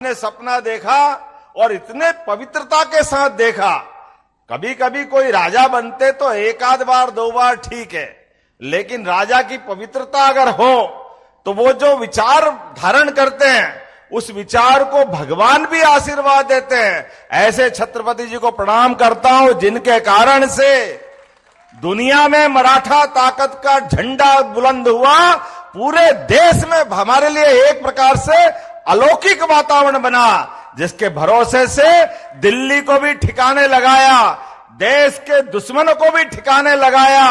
ने सपना देखा और इतने पवित्रता के साथ देखा। कभी कभी कोई राजा बनते तो एक आध बार दो बार ठीक है, लेकिन राजा की पवित्रता अगर हो तो वो जो विचार धारण करते हैं उस विचार को भगवान भी आशीर्वाद देते हैं। ऐसे छत्रपति जी को प्रणाम करता हूं जिनके कारण से दुनिया में मराठा ताकत का झंडा बुलंद हुआ। पूरे देश में हमारे लिए एक प्रकार से अलौकिक वातावरण बना, जिसके भरोसे से दिल्ली को भी ठिकाने लगाया, देश के दुश्मनों को भी ठिकाने लगाया।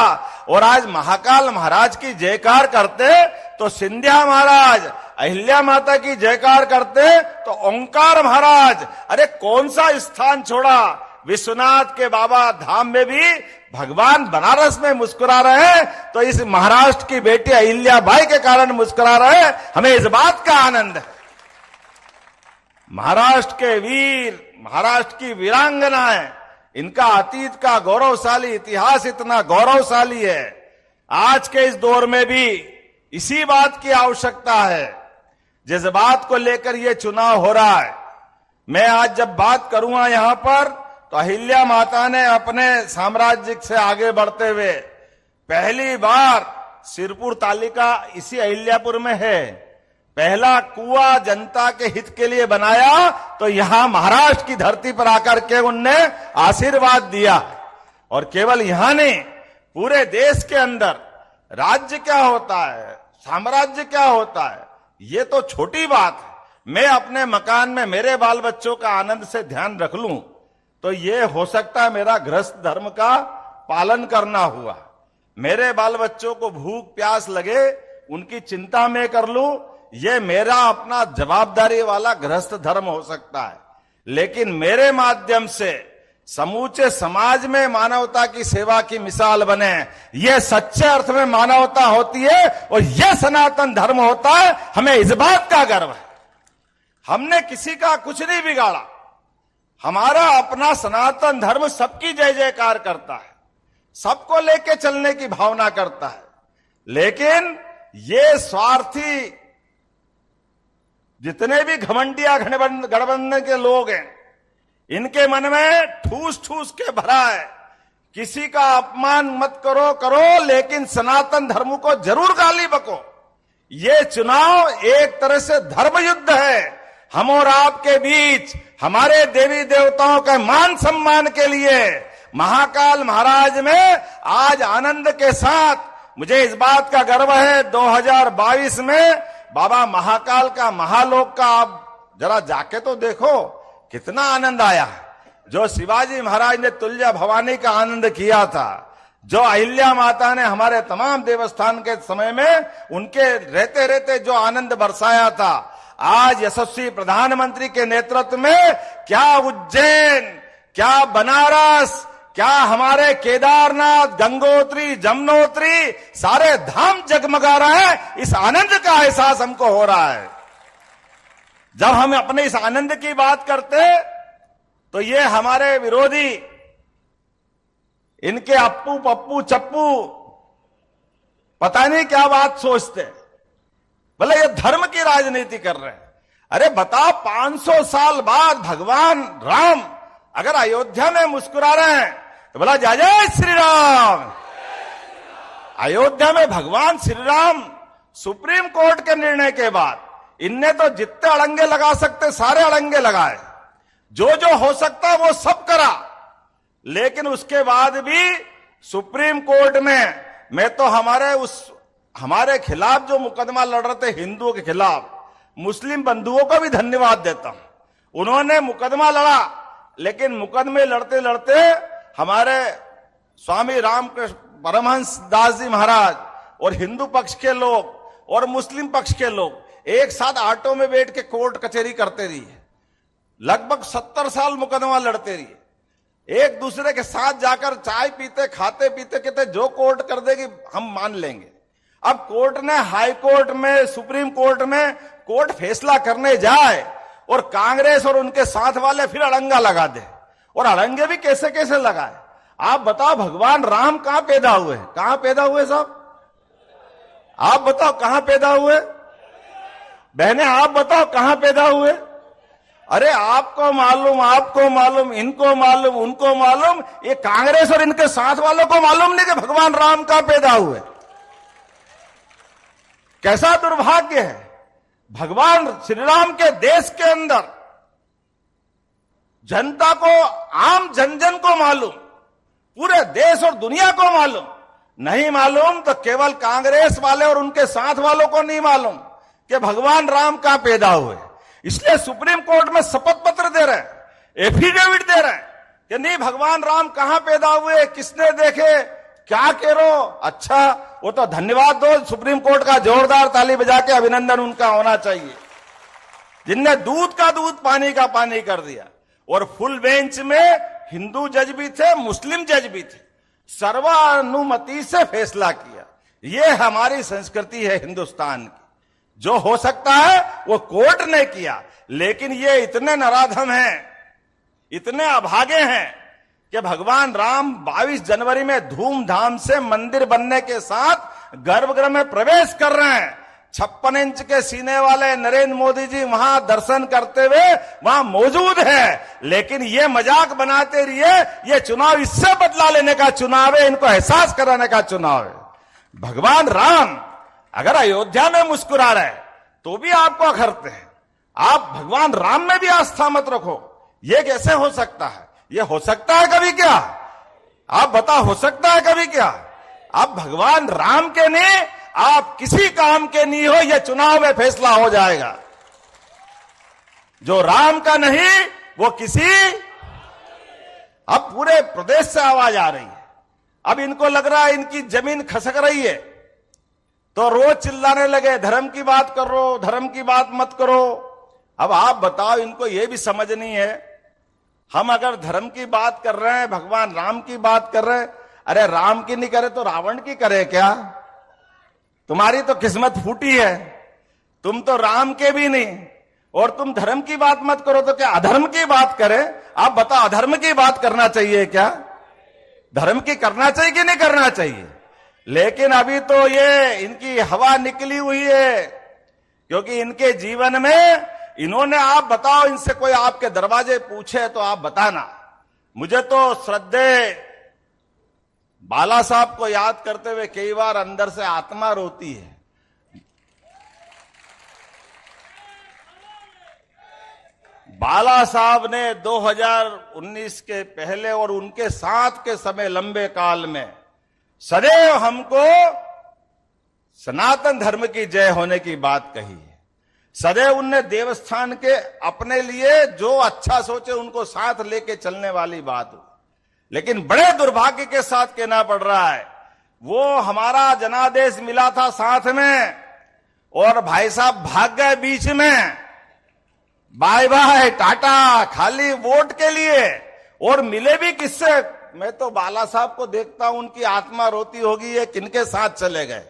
और आज महाकाल महाराज की जयकार करते तो सिंधिया महाराज, अहिल्या माता की जयकार करते तो ओंकार महाराज। अरे कौन सा स्थान छोड़ा, विश्वनाथ के बाबा धाम में भी भगवान बनारस में मुस्कुरा रहे हैं, तो इस महाराष्ट्र की बेटी अहिल्या बाई के कारण मुस्कुरा रहे हैं। हमें इस बात का आनंद है। महाराष्ट्र के वीर, महाराष्ट्र की वीरांगनाएं, इनका अतीत का गौरवशाली इतिहास इतना गौरवशाली है। आज के इस दौर में भी इसी बात की आवश्यकता है, जिस बात को लेकर यह चुनाव हो रहा है। मैं आज जब बात करूंगा यहां पर, तो अहिल्या माता ने अपने साम्राज्य से आगे बढ़ते हुए पहली बार सिरपुर तालिका इसी अहिल्यापुर में है, पहला कुआं जनता के हित के लिए बनाया, तो यहां महाराष्ट्र की धरती पर आकर के उनने आशीर्वाद दिया। और केवल यहां नहीं, पूरे देश के अंदर राज्य क्या होता है, साम्राज्य क्या होता है, ये तो छोटी बात है। मैं अपने मकान में मेरे बाल बच्चों का आनंद से ध्यान रख लूं तो ये हो सकता है मेरा गृहस्थ धर्म का पालन करना हुआ। मेरे बाल बच्चों को भूख प्यास लगे, उनकी चिंता मैं कर लूं, ये मेरा अपना जवाबदारी वाला गृहस्थ धर्म हो सकता है। लेकिन मेरे माध्यम से समूचे समाज में मानवता की सेवा की मिसाल बने, ये सच्चे अर्थ में मानवता होती है और यह सनातन धर्म होता है। हमें इस बात का गर्व है। हमने किसी का कुछ नहीं बिगाड़ा। हमारा अपना सनातन धर्म सबकी जय जयकार करता है, सबको लेके चलने की भावना करता है। लेकिन ये स्वार्थी जितने भी घमंडिया गठबंधन के लोग हैं, इनके मन में ठूस ठूस के भरा है, किसी का अपमान मत करो करो, लेकिन सनातन धर्म को जरूर गाली बको। ये चुनाव एक तरह से धर्म युद्ध है। हम और आपके बीच हमारे देवी देवताओं के मान सम्मान के लिए महाकाल महाराज में आज आनंद के साथ मुझे इस बात का गर्व है, 2022 में बाबा महाकाल का महालोक का आप जरा जाके तो देखो कितना आनंद आया। जो शिवाजी महाराज ने तुल्य भवानी का आनंद किया था, जो अहिल्या माता ने हमारे तमाम देवस्थान के समय में उनके रहते रहते जो आनंद बरसाया था, आज यशस्वी प्रधानमंत्री के नेतृत्व में क्या उज्जैन, क्या बनारस, क्या हमारे केदारनाथ, गंगोत्री, जमुनोत्री, सारे धाम जगमगा रहे हैं। इस आनंद का एहसास हमको हो रहा है। जब हम अपने इस आनंद की बात करते तो ये हमारे विरोधी, इनके अप्पू पप्पू चप्पू पता नहीं क्या बात सोचते, बोले ये धर्म की राजनीति कर रहे हैं। अरे बताओ, 500 साल बाद भगवान राम अगर अयोध्या में मुस्कुरा रहे हैं तो बोला जय जय श्री राम। अयोध्या में भगवान श्री राम सुप्रीम कोर्ट के निर्णय के बाद इनने तो जितने अड़ंगे लगा सकते सारे अड़ंगे लगाए, जो जो हो सकता वो सब करा। लेकिन उसके बाद भी सुप्रीम कोर्ट में मैं तो हमारे खिलाफ जो मुकदमा लड़ रहे थे हिंदुओं के खिलाफ, मुस्लिम बंधुओं को भी धन्यवाद देता हूं। उन्होंने मुकदमा लड़ा, लेकिन मुकदमे लड़ते लड़ते हमारे स्वामी रामकृष्ण परमहंस दास जी महाराज और हिंदू पक्ष के लोग और मुस्लिम पक्ष के लोग एक साथ ऑटो में बैठ के कोर्ट कचहरी करते रहिए। लगभग 70 साल मुकदमा लड़ते रहिए। एक दूसरे के साथ जाकर चाय पीते, खाते पीते, कहते जो कोर्ट कर देगी हम मान लेंगे। अब कोर्ट ने, हाई कोर्ट में, सुप्रीम कोर्ट में कोर्ट फैसला करने जाए और कांग्रेस और उनके साथ वाले फिर अड़ंगा लगा दे। और अड़ंगे भी कैसे कैसे लगाए। आप बताओ, भगवान राम कहां पैदा हुए? कहां पैदा हुए साहब? आप बताओ कहां पैदा हुए? बहने आप बताओ कहां पैदा हुए? अरे आपको मालूम, इनको मालूम, उनको मालूम, ये कांग्रेस और इनके साथ वालों को मालूम नहीं कि भगवान राम कहां पैदा हुए। कैसा दुर्भाग्य है। भगवान श्री राम के देश के अंदर जनता को, आम जन को मालूम, पूरे देश और दुनिया को मालूम, नहीं मालूम तो केवल कांग्रेस वाले और उनके साथ वालों को नहीं मालूम कि भगवान राम कहां पैदा हुए। इसलिए सुप्रीम कोर्ट में शपथ पत्र दे रहे हैं, एफिडेविट दे रहे हैं कि नहीं भगवान राम कहां पैदा हुए, किसने देखे, क्या कह रो। अच्छा, वो तो धन्यवाद दो सुप्रीम कोर्ट का, जोरदार ताली बजा के अभिनंदन उनका होना चाहिए, जिनने दूध का दूध पानी का पानी कर दिया। और फुल बेंच में हिंदू जज भी थे, मुस्लिम जज भी थे, सर्वानुमति से फैसला किया। ये हमारी संस्कृति है हिंदुस्तान की। जो हो सकता है वो कोर्ट ने किया, लेकिन ये इतने नराधम हैं, इतने अभागे हैं कि भगवान राम 22 जनवरी में धूमधाम से मंदिर बनने के साथ गर्भगृह में प्रवेश कर रहे हैं। 56 इंच के सीने वाले नरेंद्र मोदी जी वहां दर्शन करते हुए वहां मौजूद है, लेकिन ये मजाक बनाते रहिए ये चुनाव इससे बदला लेने का चुनाव है, इनको एहसास कराने का चुनाव है। भगवान राम अगर अयोध्या में मुस्कुरा रहे तो भी आपको अखरते हैं। आप भगवान राम में भी आस्था मत रखो। ये कैसे हो सकता है? ये हो सकता है कभी क्या? आप बताओ, हो सकता है कभी क्या? आप भगवान राम के नहीं, आप किसी काम के नहीं हो, यह चुनाव में फैसला हो जाएगा। जो राम का नहीं वो किसी। अब पूरे प्रदेश से आवाज आ रही है, अब इनको लग रहा है इनकी जमीन खसक रही है, तो रोज चिल्लाने लगे धर्म की बात करो, धर्म की बात मत करो। अब आप बताओ, इनको यह भी समझ नहीं है, हम अगर धर्म की बात कर रहे हैं, भगवान राम की बात कर रहे हैं, अरे राम की नहीं करे तो रावण की करे क्या? तुम्हारी तो किस्मत फूटी है, तुम तो राम के भी नहीं, और तुम धर्म की बात मत करो तो क्या अधर्म की बात करें? आप बताओ, अधर्म की बात करना चाहिए क्या? धर्म की करना चाहिए कि नहीं करना चाहिए? लेकिन अभी तो ये इनकी हवा निकली हुई है, क्योंकि इनके जीवन में इन्होंने, आप बताओ, इनसे कोई आपके दरवाजे पूछे तो आप बताना। मुझे तो श्रद्धेय बाला साहब को याद करते हुए कई बार अंदर से आत्मा रोती है। बाला साहब ने 2019 के पहले और उनके साथ के समय लंबे काल में सदैव हमको सनातन धर्म की जय होने की बात कही है। सदैव उनने देवस्थान के अपने लिए जो अच्छा सोचे उनको साथ लेके चलने वाली बात हो। लेकिन बड़े दुर्भाग्य के साथ कहना पड़ रहा है, वो हमारा जनादेश मिला था साथ में, और भाई साहब भाग गए बीच में, बाय बाय टाटा, खाली वोट के लिए। और मिले भी किससे? मैं तो बाला साहब को देखता हूं, उनकी आत्मा रोती होगी, ये किनके साथ चले गए,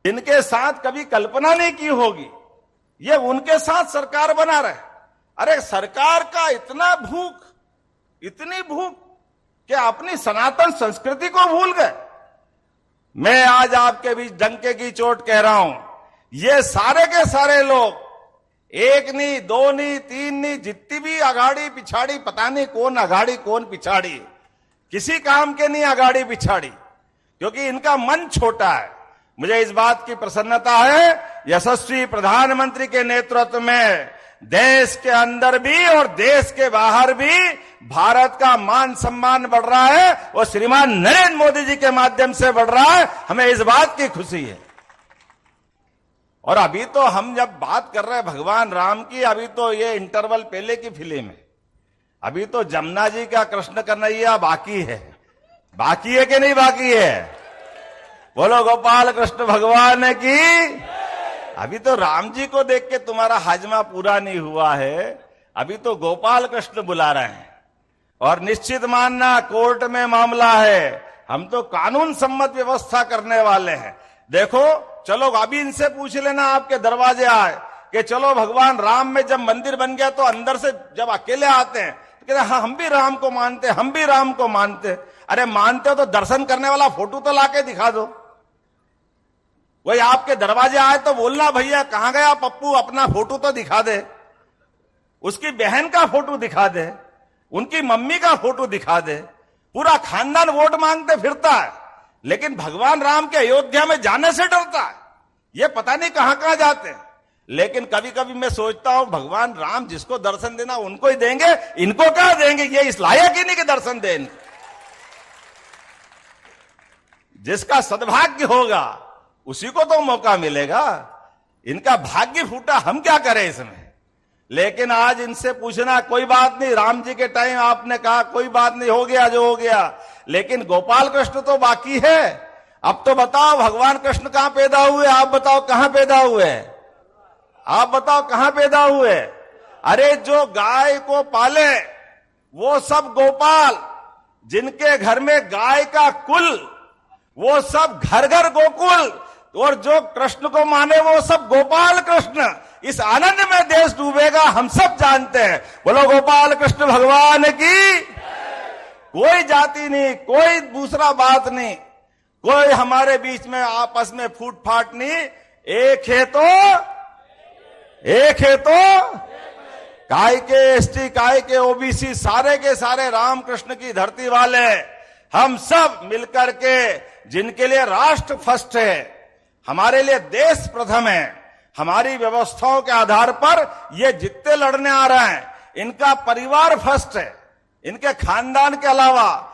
इनके साथ कभी कल्पना नहीं की होगी, ये उनके साथ सरकार बना रहे। अरे सरकार का इतनी भूख कि अपनी सनातन संस्कृति को भूल गए। मैं आज आपके बीच डंके की चोट कह रहा हूं, ये सारे के सारे लोग, एक नहीं, दो नहीं, तीन नहीं, जितनी भी अगाड़ी पिछाड़ी, पता नहीं कौन अगाड़ी कौन पिछाड़ी, किसी काम के नहीं अगाड़ी पिछाड़ी, क्योंकि इनका मन छोटा है। मुझे इस बात की प्रसन्नता है, यशस्वी प्रधानमंत्री के नेतृत्व में देश के अंदर भी और देश के बाहर भी भारत का मान सम्मान बढ़ रहा है, और श्रीमान नरेंद्र मोदी जी के माध्यम से बढ़ रहा है। हमें इस बात की खुशी है। और अभी तो हम जब बात कर रहे हैं भगवान राम की, अभी तो ये इंटरवल पहले की फिल्म है, अभी तो जमुना जी का कृष्ण कन्हैया बाकी है। बाकी है कि नहीं बाकी है? बोलो गोपाल कृष्ण भगवान की। अभी तो राम जी को देख के तुम्हारा हाजमा पूरा नहीं हुआ है, अभी तो गोपाल कृष्ण बुला रहे हैं। और निश्चित मानना, कोर्ट में मामला है, हम तो कानून सम्मत व्यवस्था करने वाले हैं। देखो, चलो अभी इनसे पूछ लेना, आपके दरवाजे आए कि चलो भगवान राम में जब मंदिर बन गया तो अंदर से जब अकेले आते हैं तो कहते हैं हाँ, हम भी राम को मानते, हम भी राम को मानते। अरे मानते हो तो दर्शन करने वाला फोटो तो लाके दिखा दो, कोई आपके दरवाजे आए तो बोलना, भैया कहां गया पप्पू, अपना फोटो तो दिखा दे, उसकी बहन का फोटो दिखा दे, उनकी मम्मी का फोटो दिखा दे। पूरा खानदान वोट मांगते फिरता है, लेकिन भगवान राम के अयोध्या में जाने से डरता है। ये पता नहीं कहां कहां जाते हैं। लेकिन कभी कभी मैं सोचता हूं, भगवान राम जिसको दर्शन देना उनको ही देंगे, इनको क्या देंगे? ये इस लायक ही नहीं कि दर्शन दें इनको। जिसका सद्भाग्य होगा उसी को तो मौका मिलेगा। इनका भाग्य फूटा, हम क्या करें इसमें। लेकिन आज इनसे पूछना, कोई बात नहीं, राम जी के टाइम आपने कहा कोई बात नहीं, हो गया जो हो गया, लेकिन गोपाल कृष्ण तो बाकी है। अब तो बताओ भगवान कृष्ण कहां पैदा हुए? आप बताओ कहां पैदा हुए? आप बताओ कहां पैदा हुए? अरे जो गाय को पाले वो सब गोपाल, जिनके घर में गाय का कुल वो सब घर घर गोकुल, और जो कृष्ण को माने वो सब गोपाल कृष्ण। इस आनंद में देश डूबेगा, हम सब जानते हैं। बोलो गोपाल कृष्ण भगवान की। कोई जाति नहीं, कोई दूसरा बात नहीं, कोई हमारे बीच में आपस में फूट फाट नहीं। एक है तो काय के एसटी, काय के ओबीसी, सारे के सारे रामकृष्ण की धरती वाले, हम सब मिलकर के, जिनके लिए राष्ट्र फर्स्ट है, हमारे लिए देश प्रथम है, हमारी व्यवस्थाओं के आधार पर ये जितने लड़ने आ रहे हैं, इनका परिवार फर्स्ट है, इनके खानदान के अलावा